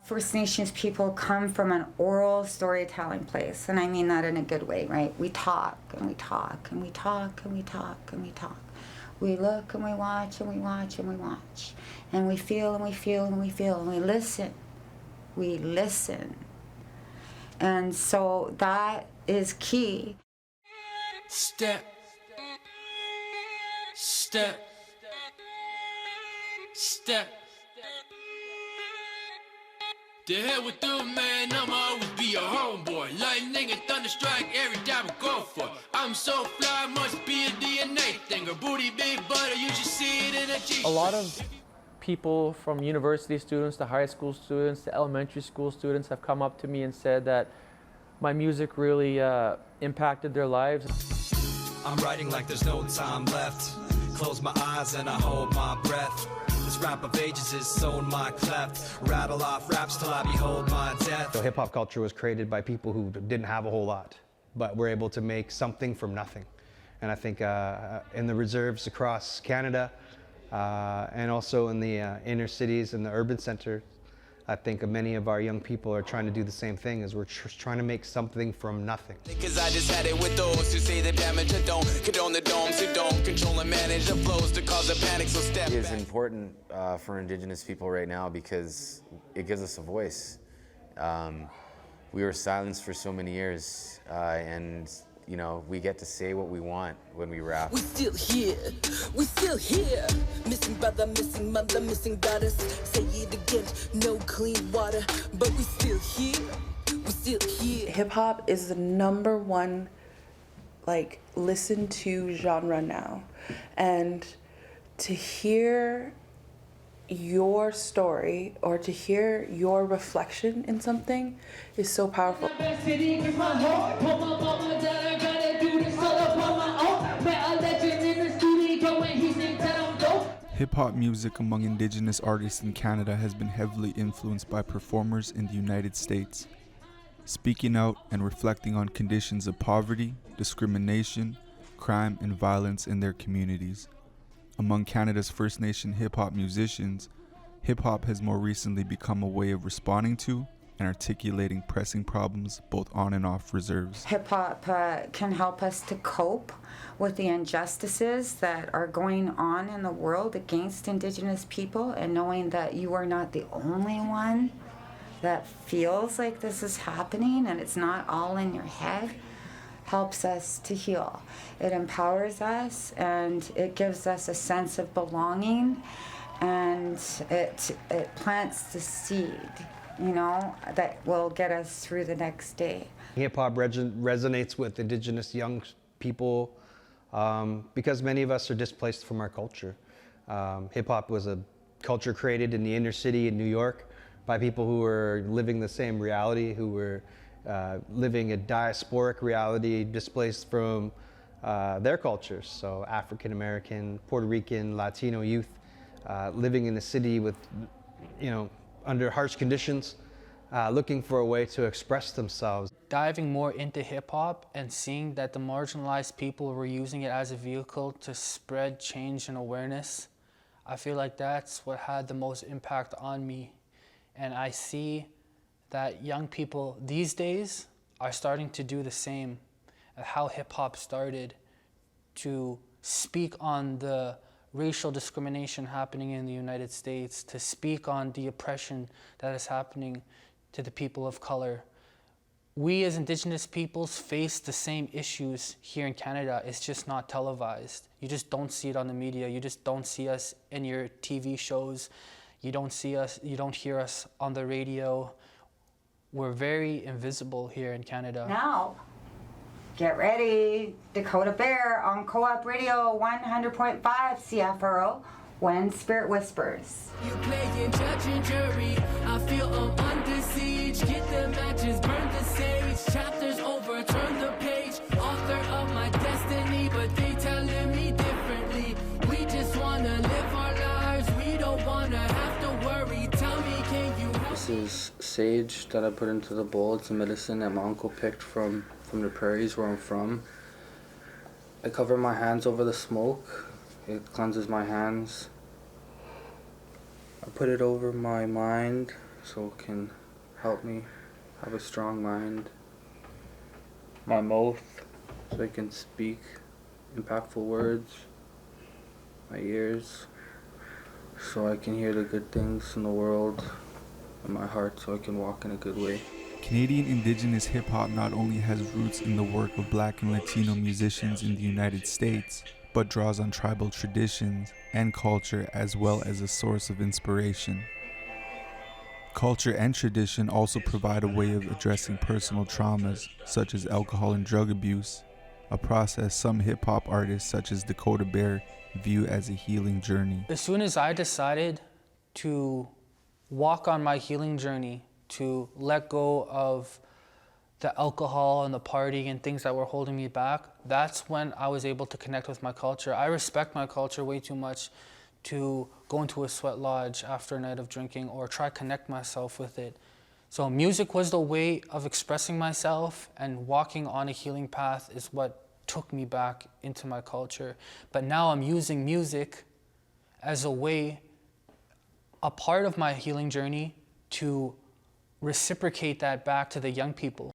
First Nations people come from an oral storytelling place, and I mean that in a good way, right? We talk and we talk and we talk and we talk and we talk. We look and we watch and we watch and we watch. And we feel and we feel and we feel and we listen. We listen. And so that is key. Step. Step. Step. The hell with them, man, I'ma always be a homeboy. Lightning and thunder strike every time I go for it. I'm so fly, must be a DNA thing. Or booty big butter, you should see it in a G. A lot of people, from university students to high school students to elementary school students, have come up to me and said that my music really impacted their lives. I'm writing like there's no time left. Close my eyes and I hold my breath. This rap of ages is so in my cleft. Rattle off raps till I behold my death. So hip-hop culture was created by people who didn't have a whole lot, but were able to make something from nothing. And I think in the reserves across Canada, and also in the inner cities and the urban centers, I think many of our young people are trying to do the same thing, as we're trying to make something from nothing. Cause I just had it with those who say the damage I don't condone the domes who don't control and manage the flows to cause a panic, so step back. It is important for Indigenous people right now because it gives us a voice. We were silenced for so many years, and you know, we get to say what we want when we rap. We still here, missing brother, missing mother, missing goddess. Say it again, no clean water, but we still here. Hip hop is the #1 like listened to genre now, and to hear your story or to hear your reflection in something is so powerful. Hip-hop music among Indigenous artists in Canada has been heavily influenced by performers in the United States, speaking out and reflecting on conditions of poverty, discrimination, crime, and violence in their communities. Among Canada's First Nation hip-hop musicians, hip-hop has more recently become a way of responding to and articulating pressing problems both on and off reserves. Hip-hop can help us to cope with the injustices that are going on in the world against Indigenous people, and knowing that you are not the only one that feels like this is happening and it's not all in your head, helps us to heal. It empowers us and it gives us a sense of belonging, and it plants the seed, you know, that will get us through the next day. Hip-hop resonates with Indigenous young people because many of us are displaced from our culture. Hip-hop was a culture created in the inner city in New York by people who were living the same reality, who were living a diasporic reality, displaced from their cultures. So African American, Puerto Rican, Latino youth living in the city with, you know, under harsh conditions, looking for a way to express themselves. Diving more into hip-hop and seeing that the marginalized people were using it as a vehicle to spread change and awareness, I feel like that's what had the most impact on me. And I see that young people these days are starting to do the same, how hip-hop started to speak on the racial discrimination happening in the United States, to speak on the oppression that is happening to the people of color. We as Indigenous peoples face the same issues here in Canada. It's just not televised. You just don't see it on the media. You just don't see us in your TV shows. You don't see us, you don't hear us on the radio. We're very invisible here in Canada. Now, get ready. Dakota Bear on Co-op Radio 100.5 CFRO, When Spirit Whispers. You playing judge and jury. I feel I'm under siege. Get the matches, burn the sage. Chapters over, turn the page. Author of my destiny, but they telling me differently. We just wanna live our lives. We don't wanna have to worry. Tell me, can you help? This is sage that I put into the bowl. It's a medicine that my uncle picked from the prairies where I'm from. I cover my hands over the smoke. It cleanses my hands. I put it over my mind so it can help me have a strong mind. My mouth, so I can speak impactful words. My ears, so I can hear the good things in the world. And my heart, so I can walk in a good way. Canadian Indigenous hip-hop not only has roots in the work of Black and Latino musicians in the United States, but draws on tribal traditions and culture as well as a source of inspiration. Culture and tradition also provide a way of addressing personal traumas, such as alcohol and drug abuse, a process some hip-hop artists such as Dakota Bear view as a healing journey. As soon as I decided to walk on my healing journey, to let go of the alcohol and the partying and things that were holding me back, that's when I was able to connect with my culture. I respect my culture way too much to go into a sweat lodge after a night of drinking or try to connect myself with it. So music was the way of expressing myself, and walking on a healing path is what took me back into my culture. But now I'm using music as a way, a part of my healing journey, to reciprocate that back to the young people.